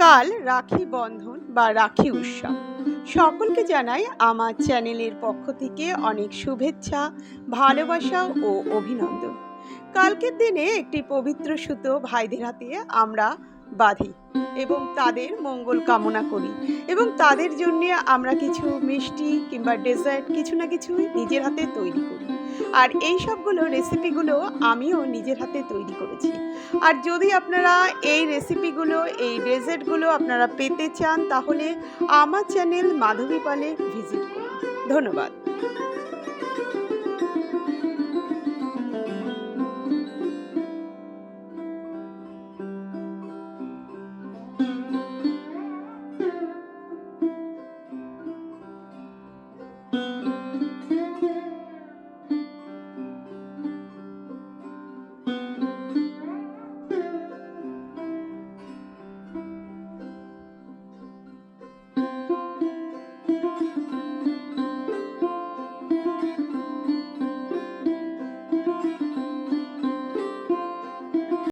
কাল রাখি বন্ধন বা রাখি উৎসব। সকলকে জানাই আমার চ্যানেলের পক্ষ থেকে অনেক শুভেচ্ছা, ভালোবাসা ও অভিনন্দন। কালকের দিনে একটি পবিত্র সুতো ভাইদের হাতে আমরা বাঁধি এবং তাদের মঙ্গল কামনা করি, এবং তাদের জন্য আমরা কিছু মিষ্টি কিংবা ডেজার্ট কিছু না কিছুই নিজের হাতে তৈরি করি। আর এই সবগুলো রেসিপিগুলো আমিও নিজের হাতে তৈরি করেছি। আর যদি আপনারা এই রেসিপিগুলো, এই ডেজার্টগুলো আপনারা পেতে চান, তাহলে আমার চ্যানেল মাধবী পালে ভিজিট করুন। ধন্যবাদ।